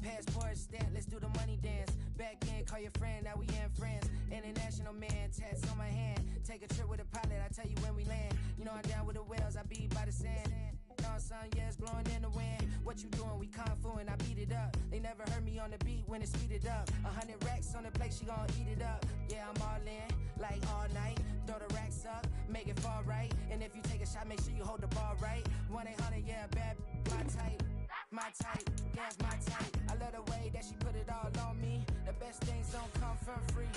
Passport stamp, let's do the money dance. Back in, call your friend, now we in France. International man, tats on my hand. Take a trip with a pilot, I tell you when we land. You know I'm down with the whales, I be by the sand. Sun, yeah, it's blowing in the wind. What you doing? We kung fu and I beat it up. They never heard me on the beat when it's speeded up. 100 racks on the plate, she gon' eat it up. Yeah, I'm all in, like all night. Throw the racks up, make it fall right. And if you take a shot, make sure you hold the ball right. 1-800, yeah, bad, my type. My type, yeah, it's my type. I love the way that she put it all on me. The best things don't come from free.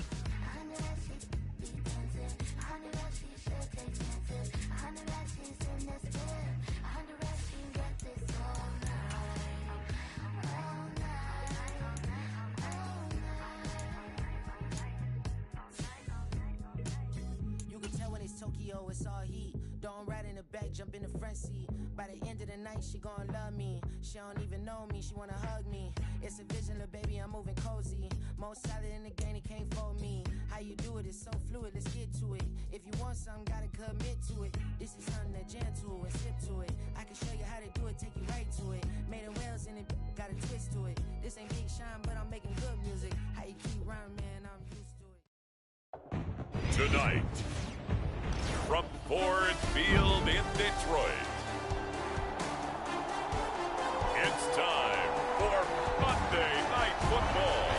100 racks, she be dancing. 100 racks, she should take chances. 100 racks, she's in this bed. 100 racks, she got this all night. All night. All night. You can tell when it's Tokyo, it's all heat. Don't ride in the back, jump in the front seat. By the end of the night, she gon' love me. She don't even know me, she wanna hug me. It's a vision, little baby, I'm moving cozy. Most solid in the game, it can't fold me. How you do it, it's so fluid, let's get to it. If you want something, gotta commit to it. This is something that jam to and sip to it. I can show you how to do it, take you right to it. Made of whales in it, got a twist to it. This ain't Big Shine, but I'm making good music. How you keep rhyming, man, I'm used to it. Tonight, from Ford Field in Detroit, it's time for Monday Night Football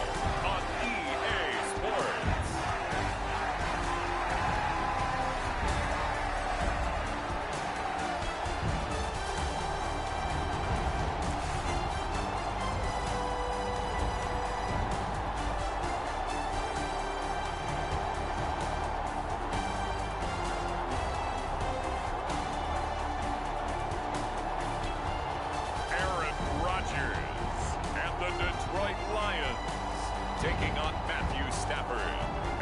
on EA Sports. Taking on Matthew Stafford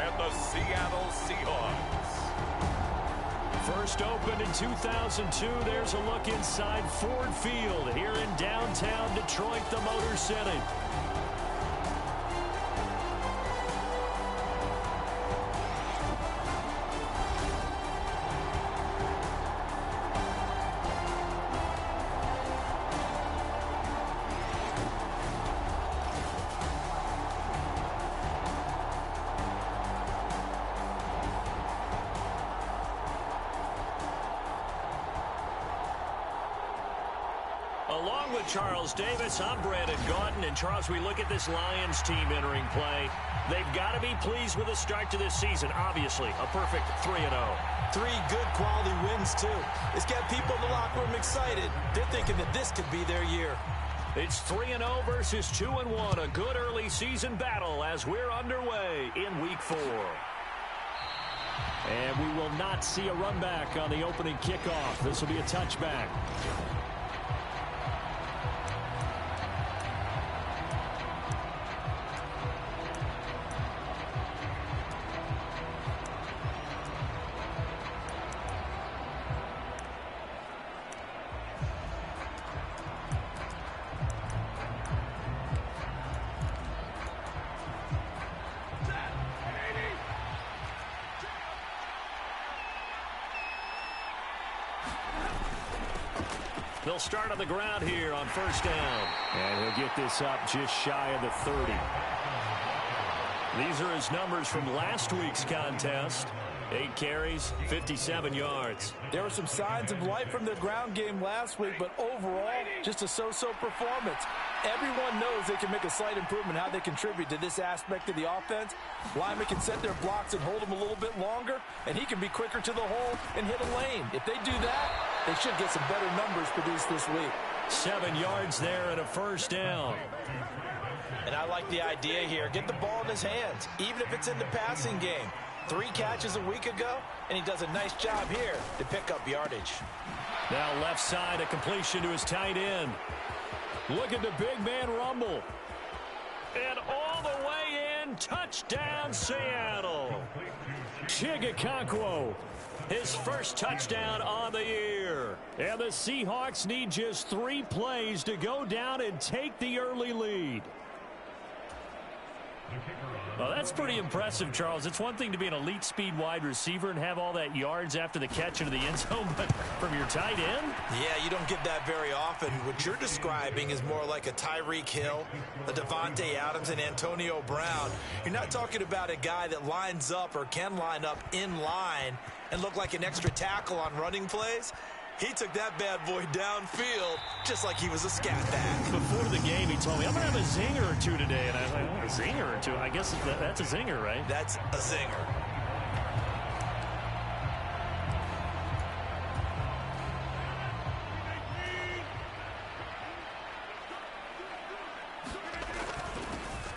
and the Seattle Seahawks. First opened in 2002, there's a look inside Ford Field here in downtown Detroit, the Motor City. Along with Charles Davis, I'm Brandon Gaudin. And Charles, we look at this Lions team entering play. They've got to be pleased with the start to this season. Obviously, a perfect 3-0. 3 good quality wins, too. It's got people in the locker room excited. They're thinking that this could be their year. It's 3-0 versus 2-1. A good early season battle as we're underway in Week 4. And we will not see a run back on the opening kickoff. This will be a touchback. They'll start on the ground here on first down. And he'll get this up just shy of the 30. These are his numbers from last week's contest. 8 carries, 57 yards. There were some signs of life from their ground game last week, but overall, just a so-so performance. Everyone knows they can make a slight improvement how they contribute to this aspect of the offense. Linemen can set their blocks and hold them a little bit longer, and he can be quicker to the hole and hit a lane. If they do that, they should get some better numbers produced this week. 7 yards there and a first down. And I like the idea here. Get the ball in his hands, even if it's in the passing game. 3 catches a week ago, and he does a nice job here to pick up yardage. Now left side, a completion to his tight end. Look at the big man rumble. And all the way in, touchdown Seattle. Wk4, his first touchdown on the year. And the Seahawks need just 3 plays to go down and take the early lead. Well, that's pretty impressive, Charles. It's one thing to be an elite speed wide receiver and have all that yards after the catch into the end zone, but from your tight end? Yeah, you don't get that very often. What you're describing is more like a Tyreek Hill, a Devontae Adams, and Antonio Brown. You're not talking about a guy that lines up or can line up in line and look like an extra tackle on running plays. He took that bad boy downfield just like he was a scat back. Before the game, he told me, I'm going to have a zinger or two today. And I was like, oh, a zinger or two? I guess that's a zinger, right? That's a zinger.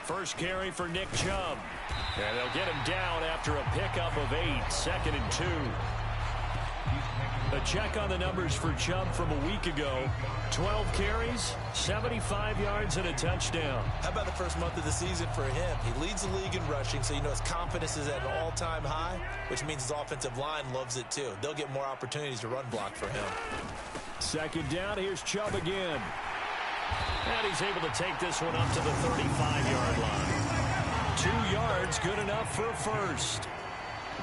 First carry for Nick Chubb. And they'll get him down after a pickup of 8, 2nd and 2. A check on the numbers for Chubb from a week ago. 12 carries, 75 yards, and a touchdown. How about the first month of the season for him? He leads the league in rushing, so you know his confidence is at an all-time high, which means his offensive line loves it too. They'll get more opportunities to run block for him. 2nd down, here's Chubb again. And he's able to take this one up to the 35-yard line. 2 yards, good enough for a first.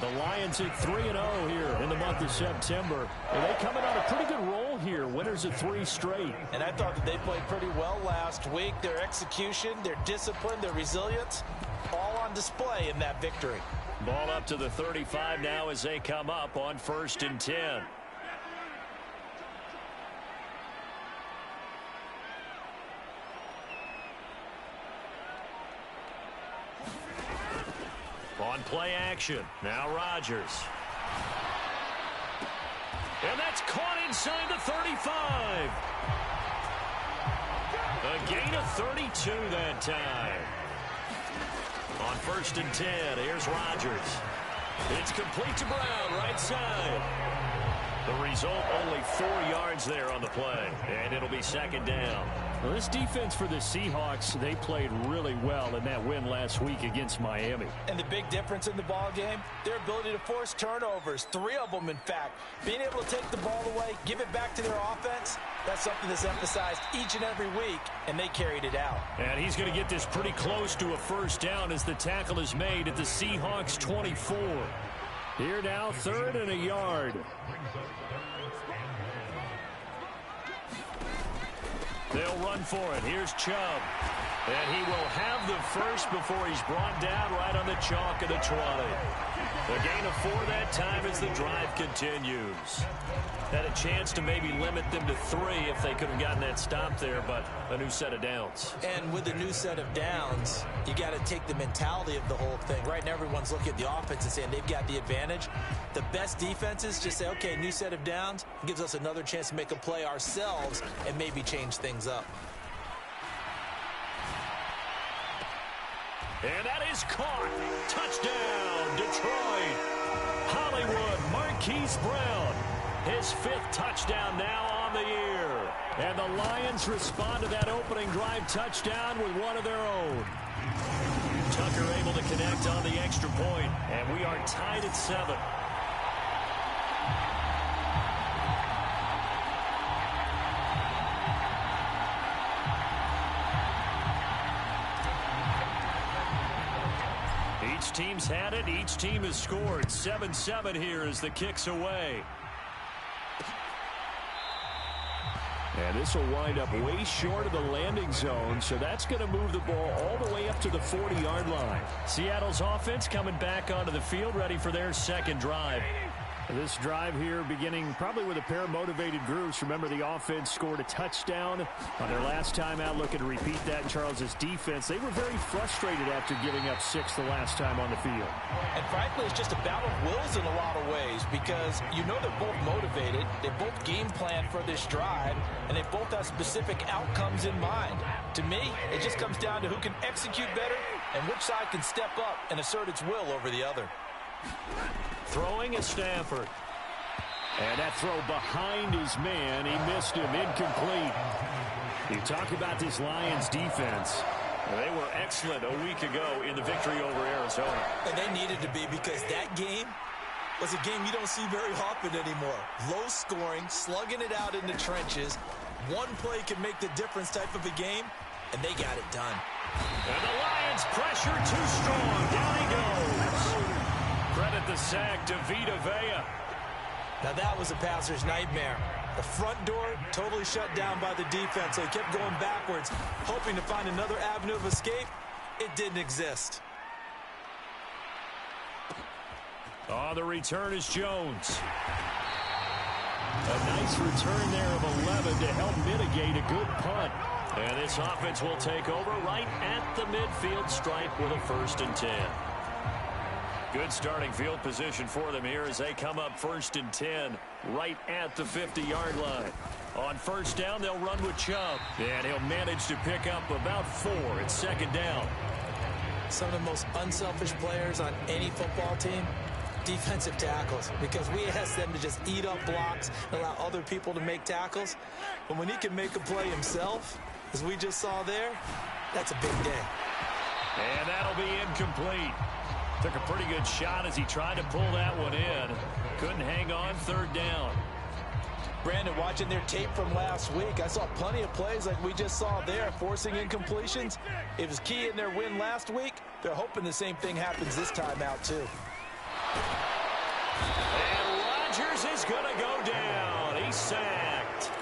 The Lions at 3-0 here in the month of September. And they coming on a pretty good roll here. Winners of 3 straight. And I thought that they played pretty well last week. Their execution, their discipline, their resilience, all on display in that victory. Ball up to the 35 now as they come up on 1st and 10. On play action. Now Rodgers. And that's caught inside the 35. A gain of 32 that time. On 1st and 10, here's Rodgers. It's complete to Brown, right side. The result, only 4 yards there on the play. And it'll be 2nd down. Well, this defense for the Seahawks, they played really well in that win last week against Miami. And the big difference in the ball game, their ability to force turnovers, 3 of them, in fact. Being able to take the ball away, give it back to their offense, that's something that's emphasized each and every week, and they carried it out. And he's going to get this pretty close to a 1st down as the tackle is made at the Seahawks 24. Here now, 3rd and a yard. They'll run for it. Here's Chubb. And he will have the first before he's brought down right on the chalk of the 20. A gain of 4 that time as the drive continues. Had a chance to maybe limit them to 3 if they could have gotten that stop there, but a new set of downs. And with a new set of downs, you got to take the mentality of the whole thing. Right now, everyone's looking at the offense and saying they've got the advantage. The best defenses just say, okay, new set of downs gives us another chance to make a play ourselves and maybe change things up. And that is caught. Touchdown, Detroit. Hollywood Marquise Brown. His 5th touchdown now on the year. And the Lions respond to that opening drive touchdown with one of their own. Tucker able to connect on the extra point. And we are tied at 7. Each team's had it. Each team has scored. 7-7 here as the kick's away. And this will wind up way short of the landing zone, so that's going to move the ball all the way up to the 40-yard line. Seattle's offense coming back onto the field, ready for their 2nd drive. This drive here beginning probably with a pair of motivated groups. Remember, the offense scored a touchdown on their last time out. Looking to repeat that in Charles's defense. They were very frustrated after giving up 6 the last time on the field. And frankly, it's just a battle of wills in a lot of ways because you know they're both motivated. They both game plan for this drive, and they both have specific outcomes in mind. To me, it just comes down to who can execute better and which side can step up and assert its will over the other. Throwing is Stafford. And that throw behind his man. He missed him. Incomplete. You talk about this Lions defense. They were excellent a week ago in the victory over Arizona. And they needed to be because that game was a game you don't see very often anymore. Low scoring, slugging it out in the trenches. One play can make the difference type of a game. and they got it done. And the Lions pressure too strong. Down he goes. Credit the sack to Vita Vea. Now that was a passer's nightmare. The front door totally shut down by the defense, so he kept going backwards, hoping to find another avenue of escape. It didn't exist. On the return is Jones. A nice return there of 11 to help mitigate a good punt. And this offense will take over right at the midfield stripe with a 1st and 10. Good starting field position for them here as they come up 1st and 10 right at the 50-yard line. On 1st down, they'll run with Chubb. And he'll manage to pick up about 4 at 2nd down. Some of the most unselfish players on any football team, defensive tackles, because we ask them to just eat up blocks and allow other people to make tackles. But when he can make a play himself, as we just saw there, that's a big day. And that'll be incomplete. Took a pretty good shot as he tried to pull that one in. Couldn't hang on 3rd down. Brandon, watching their tape from last week, I saw plenty of plays like we just saw there, forcing incompletions. It was key in their win last week. They're hoping the same thing happens this time out, too. And Rodgers is going to go down. He's sacked.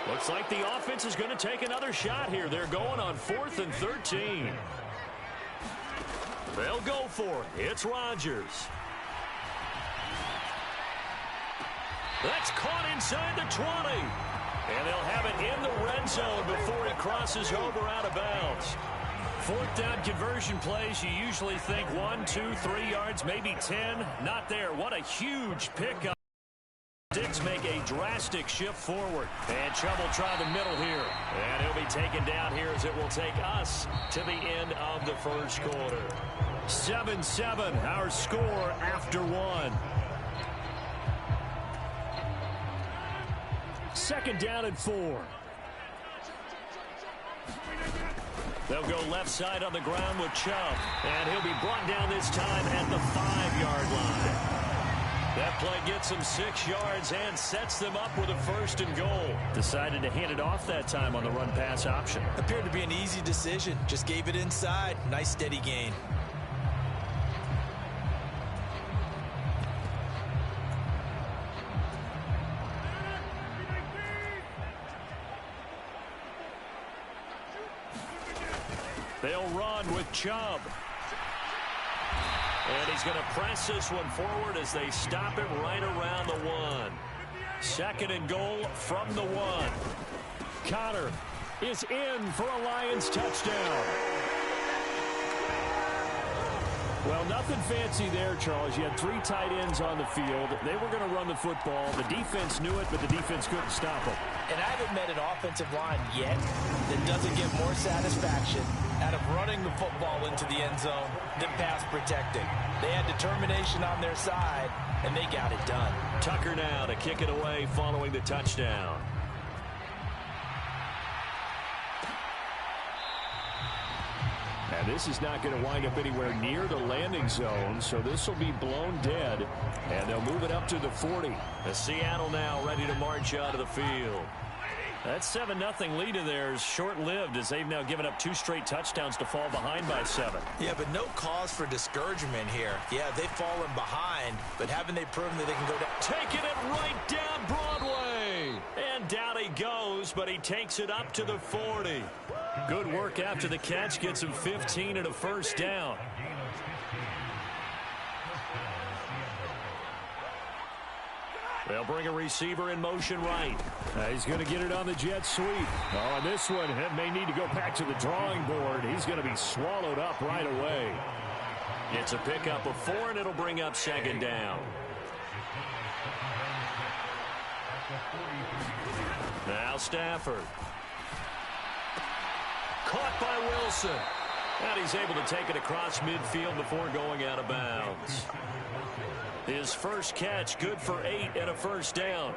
Looks like the offense is going to take another shot here. They're going on 4th and 13. They'll go for it. It's Rodgers. That's caught inside the 20. And they'll have it in the red zone before it crosses over out of bounds. 4th down conversion plays, you usually think 1, 2, 3 yards, maybe 10. Not there. What a huge pickup. Diggs make a drastic shift forward. And Chubb will try the middle here. And he'll be taken down here as it will take us to the end of the 1st quarter. 7-7, our score after 1. 2nd down and 4. They'll go left side on the ground with Chubb. And he'll be brought down this time at the 5-yard line. That play gets him 6 yards and sets them up with a 1st and goal. Decided to hand it off that time on the run-pass option. Appeared to be an easy decision. Just gave it inside. Nice steady gain. They'll run with Chubb. And he's going to press this one forward as they stop it right around the 1. 2nd and goal from the 1. Connor is in for a Lions touchdown. Well, nothing fancy there, Charles. You had 3 tight ends on the field. They were going to run the football. The defense knew it, but the defense couldn't stop them. And I haven't met an offensive line yet that doesn't get more satisfaction out of running the football into the end zone than pass protecting. They had determination on their side, and they got it done. Tucker now to kick it away following the touchdown. And this is not going to wind up anywhere near the landing zone, so this will be blown dead. And they'll move it up to the 40. The Seattle now ready to march out of the field. That 7-0 lead of theirs short-lived as they've now given up 2 straight touchdowns to fall behind by 7. Yeah, but no cause for discouragement here. Yeah, they've fallen behind, but haven't they proven that they can go down? Taking it right down Broadway. And down he goes, but he takes it up to the 40. Good work after the catch. Gets him 15 and a 1st down. They'll bring a receiver in motion right. He's going to get it on the jet sweep. Oh, and this one may need to go back to the drawing board. He's going to be swallowed up right away. It's a pickup of 4, and it'll bring up 2nd down. Now Stafford. Caught by Wilson. And he's able to take it across midfield before going out of bounds. His first catch, good for 8 and a 1st down.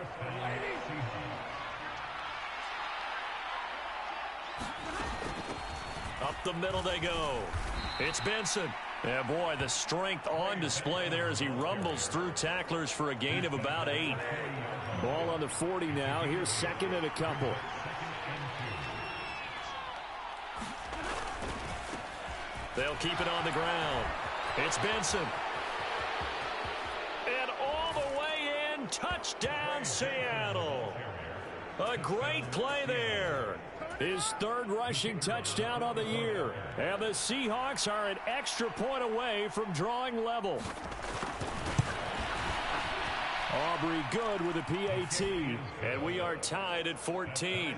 Up the middle they go. It's Benson. Yeah, boy, the strength on display there as he rumbles through tacklers for a gain of about 8. Ball on the 40 now. Here's 2nd and a couple. They'll keep it on the ground. It's Benson. And all the way in, touchdown Seattle. A great play there. His third rushing touchdown on the year. And the Seahawks are an extra point away from drawing level. Aubrey good with a PAT. And we are tied at 14.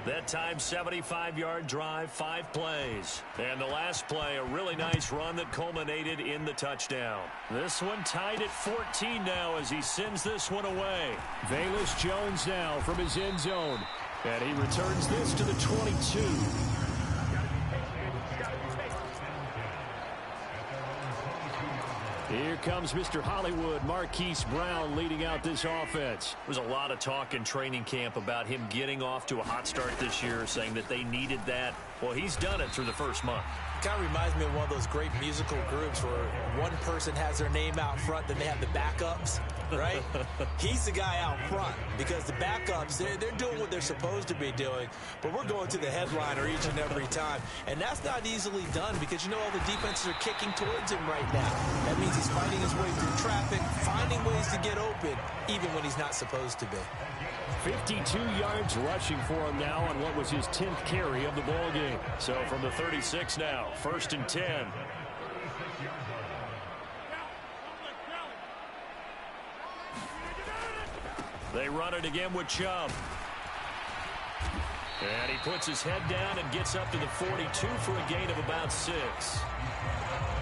That time, 75-yard drive, 5 plays. And the last play, a really nice run that culminated in the touchdown. This one tied at 14 now as he sends this one away. Velus Jones now from his end zone. And he returns this to the 22. Here comes Mr. Hollywood, Marquise Brown, leading out this offense. There was a lot of talk in training camp about him getting off to a hot start this year, saying that they needed that. Well, he's done it through the first month. Kind of reminds me of one of those great musical groups where one person has their name out front, then they have the backups, right? He's the guy out front because the backups, they're doing what they're supposed to be doing, but we're going to the headliner each and every time. And that's not easily done because, you know, all the defenses are kicking towards him right now. That means he's fighting his way through traffic, finding ways to get open, even when he's not supposed to be. 52 yards rushing for him now on what was his 10th carry of the ball game. So from the 36 now, 1st and 10. They run it again with Chubb. And he puts his head down and gets up to the 42 for a gain of about 6.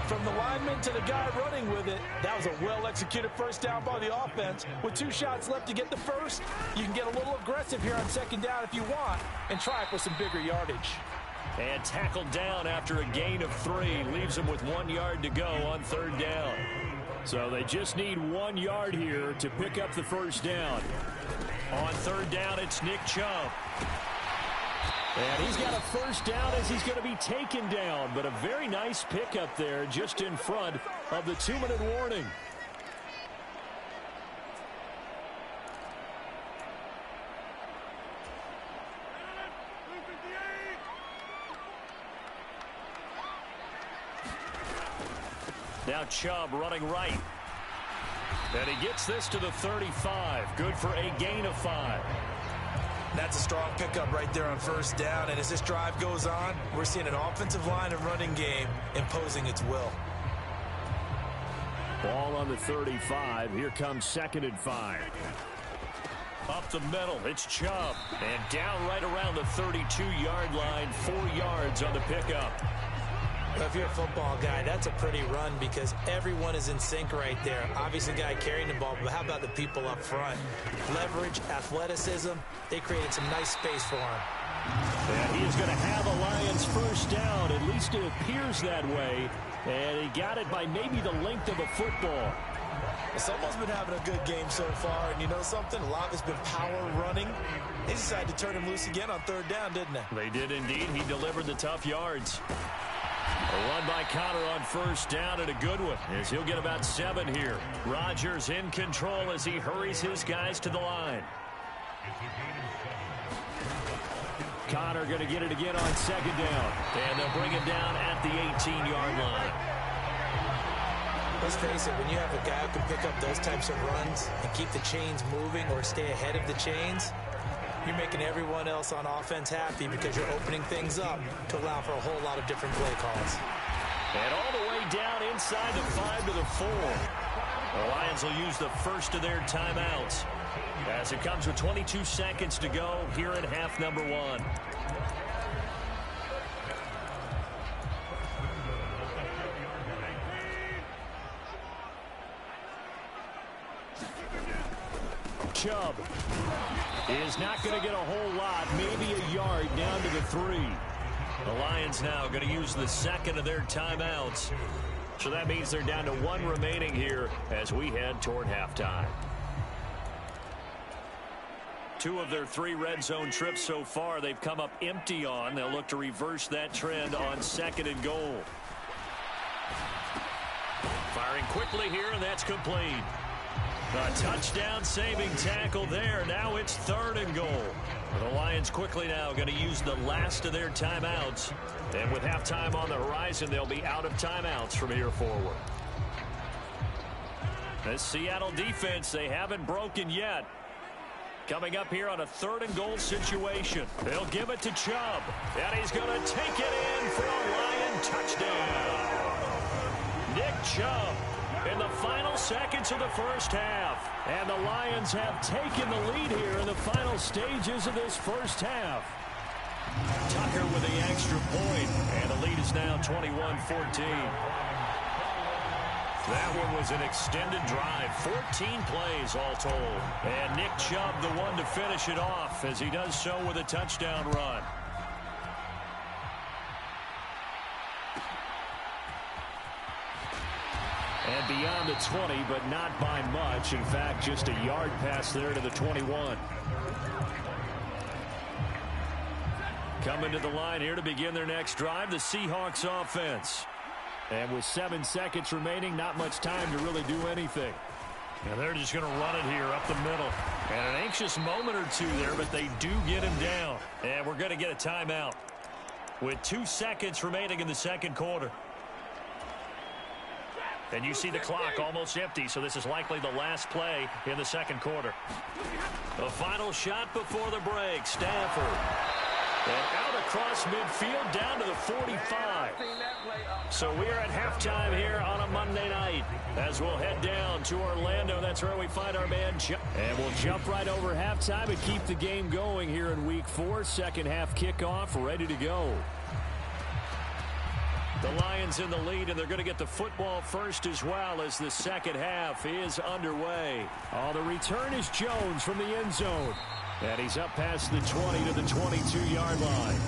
From the lineman to the guy running with it, that was a well-executed first down by the offense. With 2 shots left to get the first, you can get a little aggressive here on 2nd down if you want and try for some bigger yardage. And tackled down after a gain of 3. Leaves him with 1 yard to go on 3rd down. So they just need 1 yard here to pick up the first down. On 3rd down, it's Nick Chubb. And he's got a first down as he's going to be taken down. But a very nice pickup there just in front of the 2-minute warning. Now Chubb running right. And he gets this to the 35. Good for a gain of 5. That's a strong pickup right there on 1st down. And as this drive goes on, we're seeing an offensive line and running game imposing its will. Ball on the 35. Here comes 2nd and 5. Up the middle, it's Chubb. And down right around the 32-yard line, 4 yards on the pickup. Well, if you're a football guy, that's a pretty run because everyone is in sync right there. Obviously, the guy carrying the ball, but how about the people up front? Leverage, athleticism, they created some nice space for him. And he is going to have a Lions first down. At least it appears that way. And he got it by maybe the length of a football. Someone's been having a good game so far, and you know something? A lot has been power running. They decided to turn him loose again on 3rd down, didn't they? They did indeed. He delivered the tough yards. A run by Connor on 1st down, and a good one as he'll get about 7 here. Rodgers in control as he hurries his guys to the line. Connor going to get it again on 2nd down. And they'll bring it down at the 18-yard line. Let's face it, when you have a guy who can pick up those types of runs and keep the chains moving or stay ahead of the chains, you're making everyone else on offense happy because you're opening things up to allow for a whole lot of different play calls. And all the way down inside the 5 to the 4. The Lions will use the first of their timeouts as it comes with 22 seconds to go here in half number 1. Chubb is not going to get a whole lot, maybe a yard down to the 3. The Lions now going to use the 2nd of their timeouts. So that means they're down to 1 remaining here as we head toward halftime. 2 of their 3 red zone trips so far they've come up empty on. They'll look to reverse that trend on 2nd and goal. Firing quickly here, and that's complete. A touchdown-saving tackle there. Now it's 3rd and goal. The Lions quickly now going to use the last of their timeouts. And with halftime on the horizon, they'll be out of timeouts from here forward. This Seattle defense, they haven't broken yet. Coming up here on a 3rd and goal situation. They'll give it to Chubb. And he's going to take it in for a Lion touchdown. Nick Chubb in the final seconds of the first half. And the Lions have taken the lead here in the final stages of this first half. Tucker with the extra point. And the lead is now 21-14. That one was an extended drive, 14 plays all told. And Nick Chubb the one to finish it off as he does so with a touchdown run. And beyond the 20, but not by much. In fact, just a yard pass there to the 21. Coming to the line here to begin their next drive, the Seahawks offense. And with 7 seconds remaining, not much time to really do anything. And they're just going to run it here up the middle. And an anxious moment or two there, but they do get him down. And we're going to get a timeout with 2 seconds remaining in the second quarter. And you see the clock almost empty, so this is likely the last play in the second quarter. The final shot before the break, Stafford. And out across midfield down to the 45. So we are at halftime here on a Monday night as we'll head down to Orlando. That's where we find our man. And we'll jump right over halftime and keep the game going here in Week 4. Second half kickoff ready to go. The Lions in the lead, and they're going to get the football first as well as the second half is underway. Oh, the return is Jones from the end zone. And he's up past the 20 to the 22-yard line.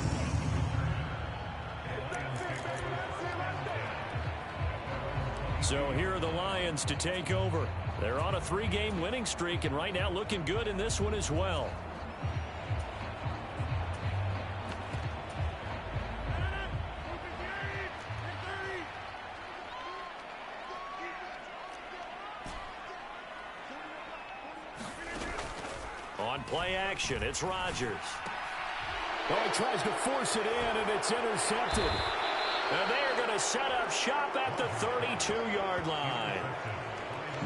So here are the Lions to take over. They're on a 3-game winning streak, and right now looking good in this one as well. On play action, it's Rodgers. Oh, he tries to force it in, and it's intercepted. And they're going to set up shop at the 32-yard line.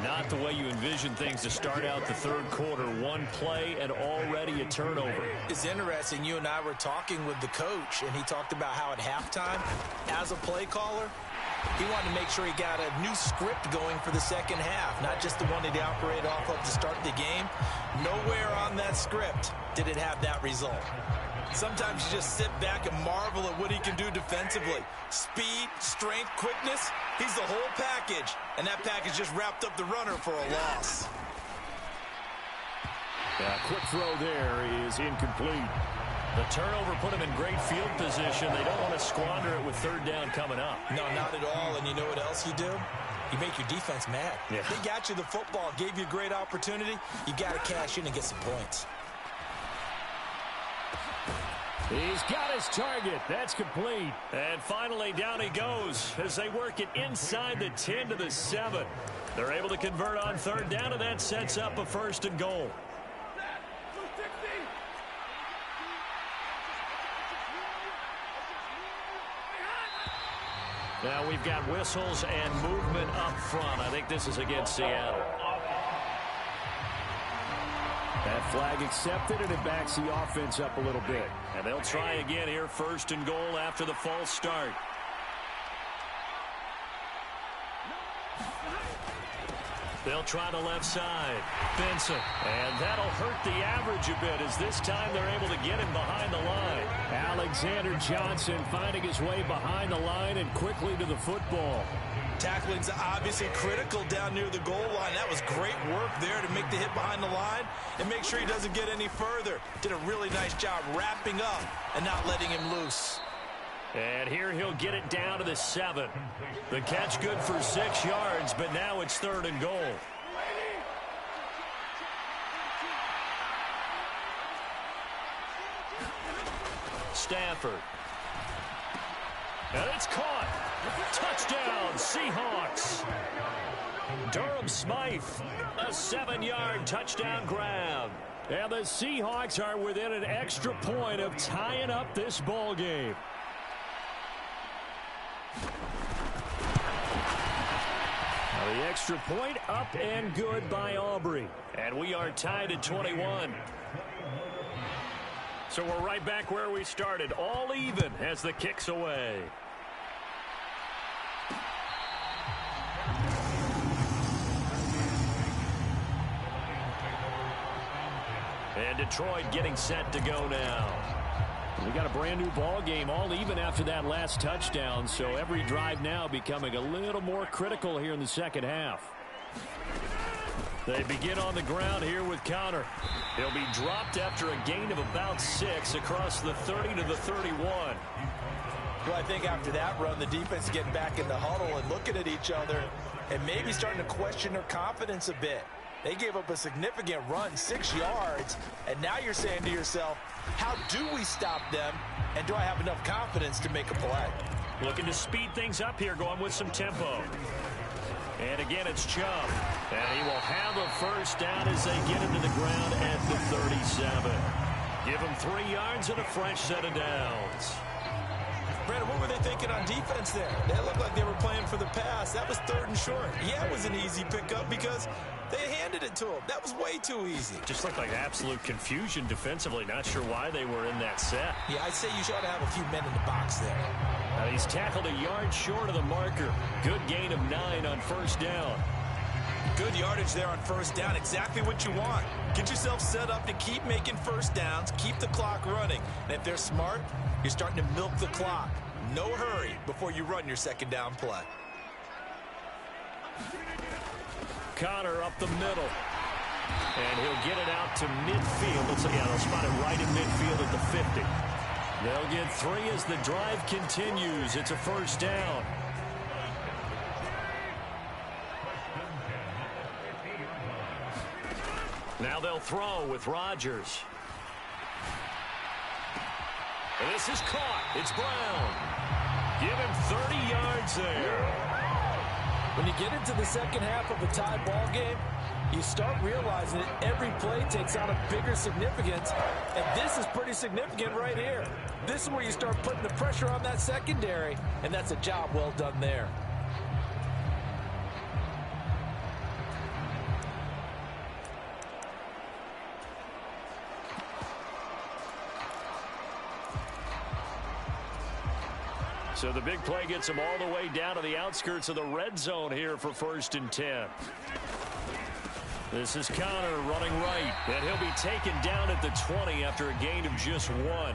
Not the way you envision things to start out the third quarter. One play and already a turnover. It's interesting. You and I were talking with the coach, and he talked about how at halftime, as a play caller, he wanted to make sure he got a new script going for the second half, not just the one that he operated off of to start the game. Nowhere on that script did it have that result. Sometimes you just sit back and marvel at what he can do defensively. Speed, strength, quickness, he's the whole package. And that package just wrapped up the runner for a loss. Yeah, quick throw there is incomplete. The turnover put him in great field position. They don't want to squander it with third down coming up. No, not at all. And you know what else you do? You make your defense mad. Yeah. They got you the football, gave you a great opportunity. You got to cash in and get some points. He's got his target. That's complete. And finally, down he goes as they work it inside the 10 to the 7. They're able to convert on third down, and that sets up a first and goal. Now we've got whistles and movement up front. I think this is against Seattle. That flag accepted, and it backs the offense up a little bit. And they'll try again here, first and goal after the false start. They'll try the left side. Benson. And that'll hurt the average a bit as this time they're able to get him behind the line. Alexander Johnson finding his way behind the line and quickly to the football. Tackling's obviously critical down near the goal line. That was great work there to make the hit behind the line and make sure he doesn't get any further. Did a really nice job wrapping up and not letting him loose. And here he'll get it down to the 7. The catch good for 6 yards, but now it's third and goal. Stafford. And it's caught. Touchdown, Seahawks. Durham Smythe, a 7-yard touchdown grab. And the Seahawks are within an extra point of tying up this ball game. The extra point up and good by Aubrey. And we are tied at 21. So we're right back where we started. All even as the kick's away. And Detroit getting set to go now. We got a brand new ball game, all even after that last touchdown, so every drive now becoming a little more critical here in the second half. They begin on the ground here with Connor. He'll be dropped after a gain of about 6 across the 30 to the 31. Well, I think after that run, the defense getting back in the huddle and looking at each other and maybe starting to question their confidence a bit. They gave up a significant run, 6 yards, and now you're saying to yourself, how do we stop them, and do I have enough confidence to make a play? Looking to speed things up here, going with some tempo. And again, it's Chubb. And he will have a first down as they get him to the ground at the 37. Give him 3 yards and a fresh set of downs. Brandon, what were they thinking on defense there? They looked like they were playing for the pass. That was 3rd and short. Yeah, it was an easy pickup because they handed it to him. That was way too easy. Just looked like absolute confusion defensively. Not sure why they were in that set. Yeah, I'd say you should have a few men in the box there. Now he's tackled a yard short of the marker. Good gain of 9 on first down. Good yardage there on first down. Exactly what you want. Get yourself set up to keep making first downs, keep the clock running. And if they're smart, you're starting to milk the clock. No hurry before you run your second down play. Connor up the middle. And he'll get it out to midfield. They'll spot it right in midfield at the 50. They'll get 3 as the drive continues. It's a first down. Now they'll throw with Rodgers. And this is caught. It's Brown. Give him 30 yards there. When you get into the second half of a tie ball game, you start realizing that every play takes on a bigger significance, and this is pretty significant right here. This is where you start putting the pressure on that secondary, and that's a job well done there. So the big play gets him all the way down to the outskirts of the red zone here for 1st and 10. This is Connor running right, and he'll be taken down at the 20 after a gain of just 1.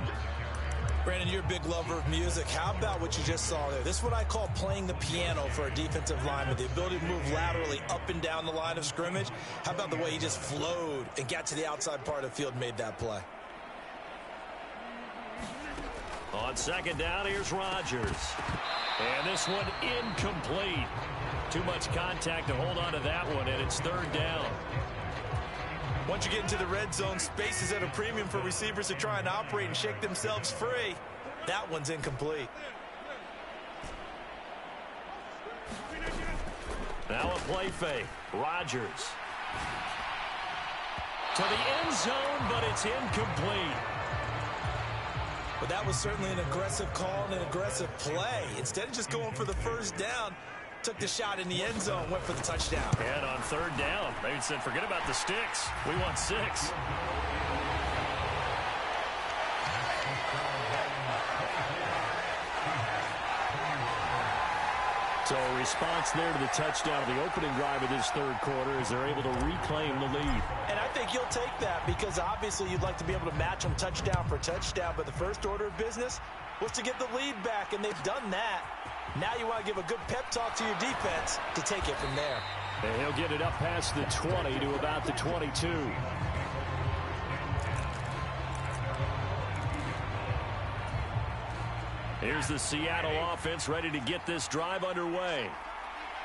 Brandon, you're a big lover of music. How about what you just saw there? This is what I call playing the piano for a defensive lineman, the ability to move laterally up and down the line of scrimmage. How about the way he just flowed and got to the outside part of the field and made that play? On second down, here's Rodgers. And this one incomplete. Too much contact to hold on to that one, and it's 3rd down. Once you get into the red zone, space is at a premium for receivers to try and operate and shake themselves free. That one's incomplete. Now a play fake. Rodgers. To the end zone, but it's incomplete. But that was certainly an aggressive call and an aggressive play. Instead of just going for the first down, took the shot in the end zone, went for the touchdown. And on 3rd down, they said, forget about the sticks. We want 6. So a response there to the touchdown of the opening drive of this 3rd quarter as they're able to reclaim the lead. And I think you'll take that because obviously you'd like to be able to match them touchdown for touchdown, but the first order of business was to get the lead back, and they've done that. Now you want to give a good pep talk to your defense to take it from there. And he'll get it up past the 20 to about the 22. Here's the Seattle offense ready to get this drive underway.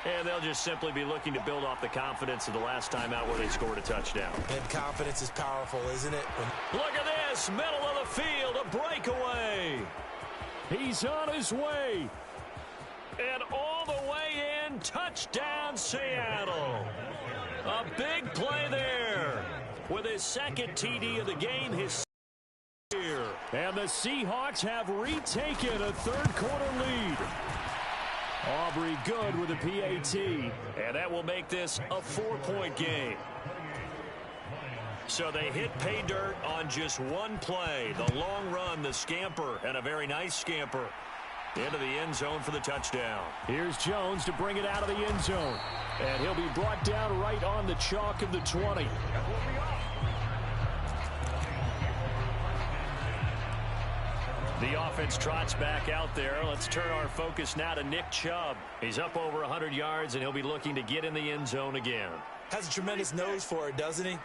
And they'll just simply be looking to build off the confidence of the last time out where they scored a touchdown. And confidence is powerful, isn't it? Look at this, middle of the field, a breakaway. He's on his way. And all the way in, touchdown Seattle. A big play there with his second TD of the game, his here. And the Seahawks have retaken a third-quarter lead. Aubrey good with a PAT. And that will make this a 4-point game. So they hit pay dirt on just one play. The long run, the scamper, and a very nice scamper into the end zone for the touchdown. Here's Jones to bring it out of the end zone. And he'll be brought down right on the chalk of the 20. The offense trots back out there. Let's turn our focus now to Nick Chubb. He's up over 100 yards, and he'll be looking to get in the end zone again. Has a tremendous nose for it, doesn't he?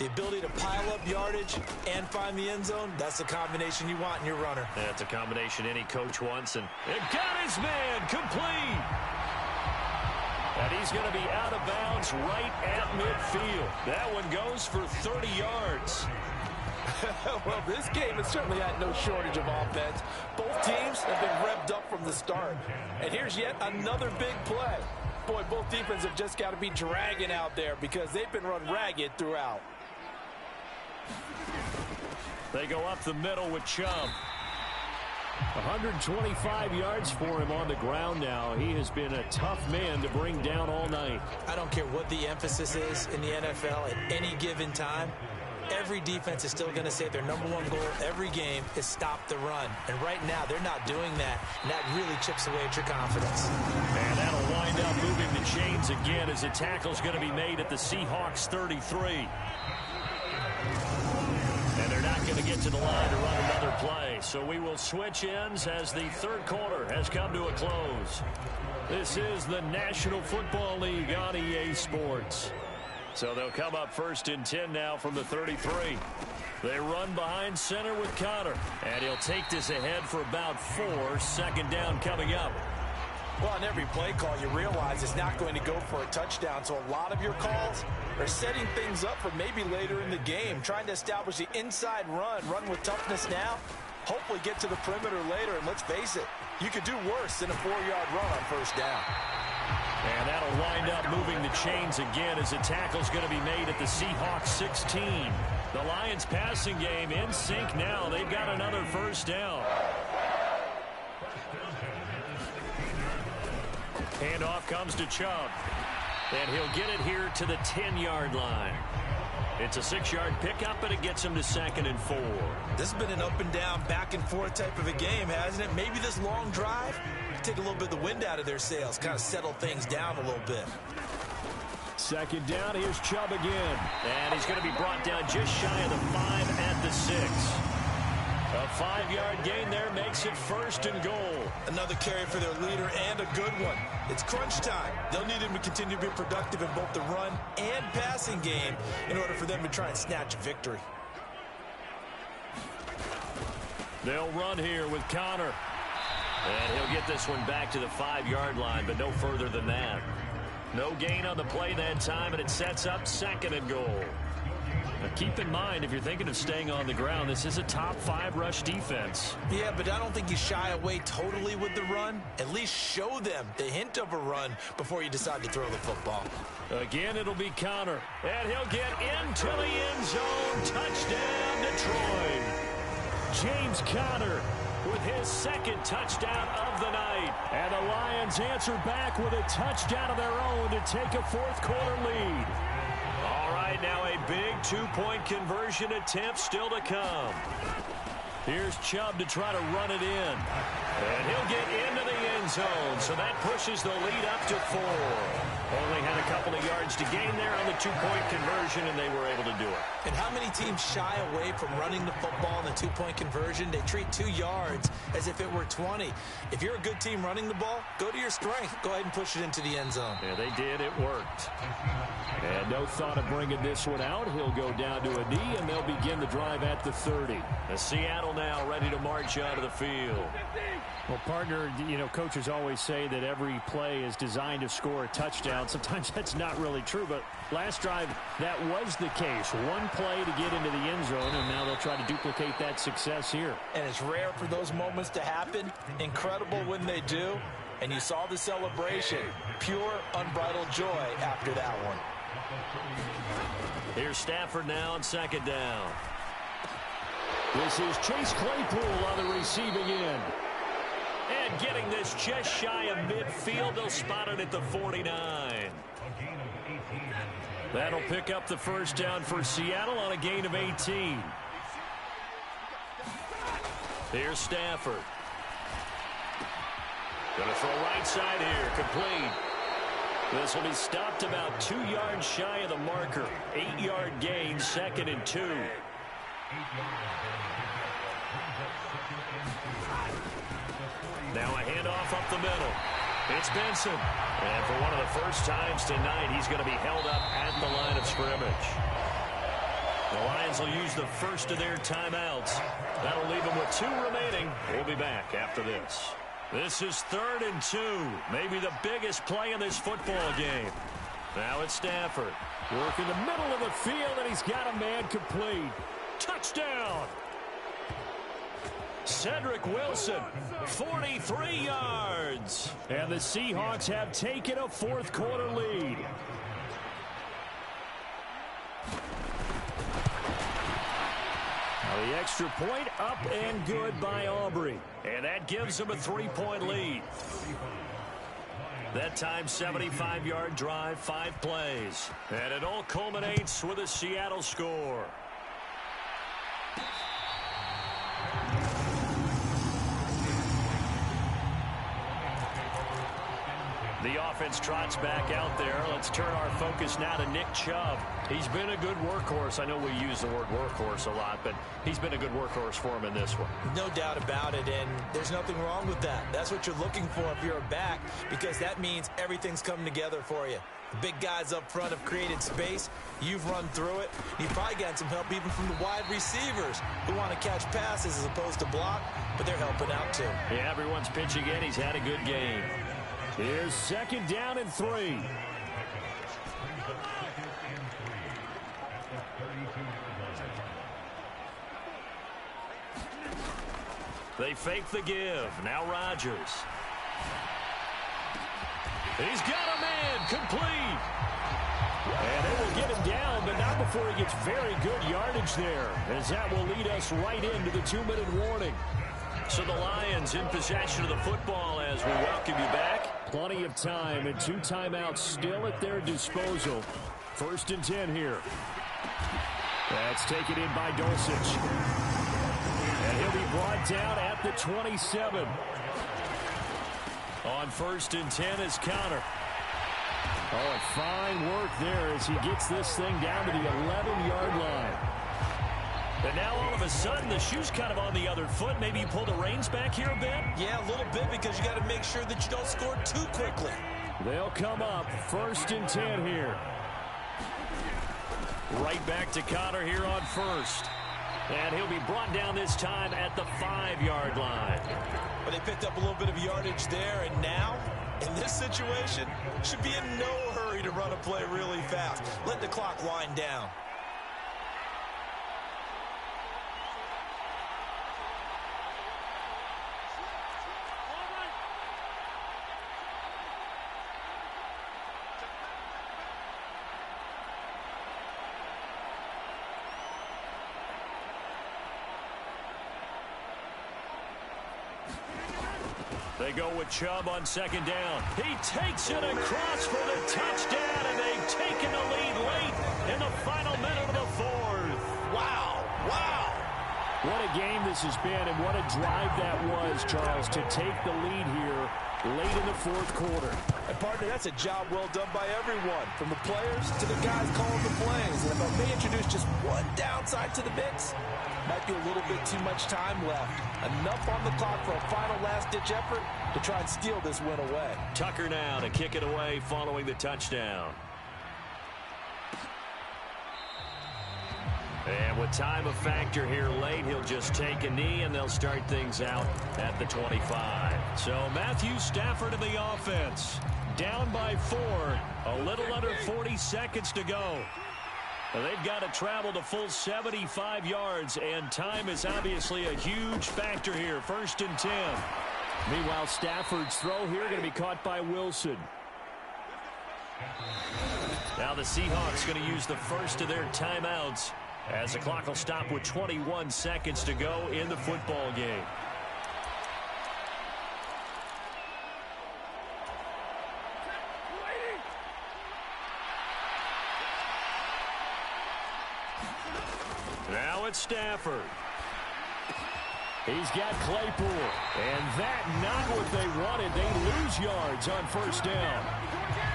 The ability to pile up yardage and find the end zone, that's the combination you want in your runner. That's a combination any coach wants, and it got his man complete. And he's going to be out of bounds right at midfield. That one goes for 30 yards. Well, this game has certainly had no shortage of offense. Both teams have been revved up from the start. And here's yet another big play. Boy, both defenses have just got to be dragging out there because they've been run ragged throughout. They go up the middle with Chubb. 125 yards for him on the ground now. He has been a tough man to bring down all night. I don't care what the emphasis is in the NFL at any given time. Every defense is still going to say their number one goal every game is stop the run. And right now, they're not doing that, and that really chips away at your confidence. And that'll wind up moving the chains again as a tackle's going to be made at the Seahawks 33. And they're not going to get to the line to run another play. So we will switch ends as the third quarter has come to a close. This is the National Football League on EA Sports. So they'll come up first and 10 now from the 33. They run behind center with Connor. And he'll take this ahead for about 4. Second down coming up. Well, on every play call, you realize it's not going to go for a touchdown. So a lot of your calls are setting things up for maybe later in the game, trying to establish the inside run with toughness now, hopefully get to the perimeter later. And let's face it, you could do worse than a 4-yard run on first down. And that'll wind up moving the chains again as a tackle's going to be made at the Seahawks 16. The Lions passing game in sync now. They've got another first down. Handoff comes to Chubb. And he'll get it here to the 10-yard line. It's a 6-yard pickup, but it gets him to 2nd and 4. This has been an up and down, back and forth type of a game, hasn't it? Maybe this long drive take a little bit of the wind out of their sails, kind of settle things down a little bit. Second down, here's Chubb again. And he's going to be brought down just shy of the 5 at the 6. A 5-yard gain there makes it 1st and goal. Another carry for their leader and a good one. It's crunch time. They'll need him to continue to be productive in both the run and passing game in order for them to try and snatch a victory. They'll run here with Connor. And he'll get this one back to the 5-yard line, but no further than that. No gain on the play that time, and it sets up 2nd and goal. Now keep in mind, if you're thinking of staying on the ground, this is a top 5 rush defense. Yeah, but I don't think you shy away totally with the run. At least show them the hint of a run before you decide to throw the football. Again, it'll be Connor. And he'll get into the end zone. Touchdown, Detroit. James Conner with his 2nd touchdown of the night. And the Lions answer back with a touchdown of their own to take a 4th quarter lead. All right, now a big 2-point conversion attempt still to come. Here's Chubb to try to run it in. And he'll get into the end zone, so that pushes the lead up to 4. Only had a couple of yards to gain there on the 2-point conversion, and they were able to do it. And how many teams shy away from running the football in the 2-point conversion? They treat 2 yards as if it were 20. If you're a good team running the ball, go to your strength. Go ahead and push it into the end zone. Yeah, they did. It worked. And no thought of bringing this one out. He'll go down to a knee, and they'll begin the drive at the 30. The Seattle now ready to march out of the field. Well, partner, you know, coaches always say that every play is designed to score a touchdown. Sometimes that's not really true, but last drive, that was the case. One play to get into the end zone, and now they'll try to duplicate that success here. And it's rare for those moments to happen. Incredible when they do. and you saw the celebration. Pure, unbridled joy after that one. Here's Stafford now on second down. This is Chase Claypool on the receiving end. And getting this just shy of midfield, they'll spot it at the 49. That'll pick up the first down for Seattle on a gain of 18. Here's Stafford. Going to throw right side here, complete. This will be stopped about 2 yards shy of the marker. 8-yard gain, 2nd and 2. Now a handoff up the middle. It's Benson. And for one of the first times tonight, he's going to be held up at the line of scrimmage. The Lions will use the first of their timeouts. That'll leave them with 2 remaining. We'll be back after this. This is 3rd and 2. Maybe the biggest play in this football game. Now it's Stafford. Work in the middle of the field, and he's got a man complete. Touchdown! Cedric Wilson, 43 yards. And the Seahawks have taken a 4th quarter lead. Now the extra point up and good by Aubrey. And that gives them a 3-point lead. That time 75-yard drive, 5 plays. And it all culminates with a Seattle score. The offense trots back out there. Let's turn our focus now to Nick Chubb. He's been a good workhorse. I know we use the word workhorse a lot, but he's been a good workhorse for him in this one. No doubt about it, and there's nothing wrong with that. That's what you're looking for if you're a back, because that means everything's coming together for you. The big guys up front have created space. You've run through it. You've probably gotten some help even from the wide receivers who want to catch passes as opposed to block, but they're helping out too. Yeah, everyone's pitching in. He's had a good game. Here's 2nd down and 3. They fake the give. Now Rodgers. He's got a man complete. And they will get him down, but not before he gets very good yardage there, as that will lead us right into the 2-minute warning. So the Lions in possession of the football as we welcome you back. Plenty of time and 2 timeouts still at their disposal. 1st and 10 here. That's taken in by Dulcich. And he'll be brought down at the 27. On 1st and 10 is Connor. Oh, and fine work there as he gets this thing down to the 11-yard line. And now all of a sudden the shoe's kind of on the other foot. Maybe you pull the reins back here a bit? Yeah, a little bit, because you got to make sure that you don't score too quickly. They'll come up 1st and 10 here. Right back to Connor here on 1st. And he'll be brought down this time at the 5-yard line. But they picked up a little bit of yardage there, and now, in this situation, should be in no hurry to run a play really fast. Let the clock wind down. They go with Chubb on 2nd down. He takes it across for the touchdown, and they've taken the lead late in the final minute of the 4th. Wow, wow. What a game this has been, and what a drive that was, Charles, to take the lead here late in the 4th quarter. And partner, that's a job well done by everyone, from the players to the guys calling the plays. And if I may introduce just one downside to the mix, might be a little bit too much time left. Enough on the clock for a final last-ditch effort to try and steal this win away. Tucker now to kick it away following the touchdown. And with time a factor here late, he'll just take a knee, and they'll start things out at the 25. So Matthew Stafford in the offense. Down by 4. A little under 40 seconds to go. They've got to travel the full 75 yards, and time is obviously a huge factor here. 1st and 10. Meanwhile, Stafford's throw here going to be caught by Wilson. Now the Seahawks going to use the first of their timeouts as the clock will stop with 21 seconds to go in the football game. Now it's Stafford. He's got Claypool. And that not what they wanted. They lose yards on first down.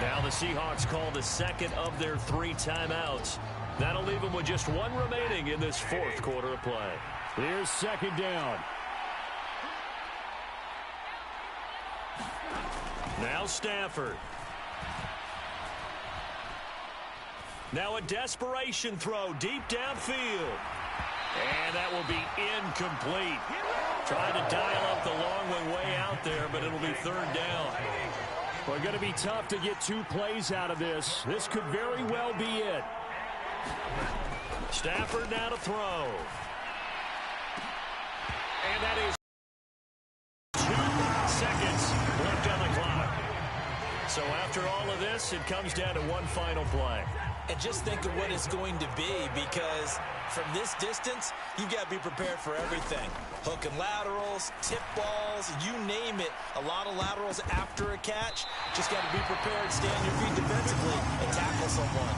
Now the Seahawks call the second of their 3 timeouts. That'll leave them with just 1 remaining in this 4th quarter of play. Here's second down. Now Stafford. Now a desperation throw deep downfield. And that will be incomplete. Trying to dial up the long one way out there, but it'll be 3rd down. Well, going to be tough to get 2 plays out of this. This could very well be it. Stafford now to throw. And that is 2 seconds left on the clock. So after all of this, it comes down to 1 final play. And just think of what it's going to be, because from this distance, you've got to be prepared for everything. Hook and laterals, tip balls, you name it. A lot of laterals after a catch. Just got to be prepared, stay on your feet defensively, and tackle someone.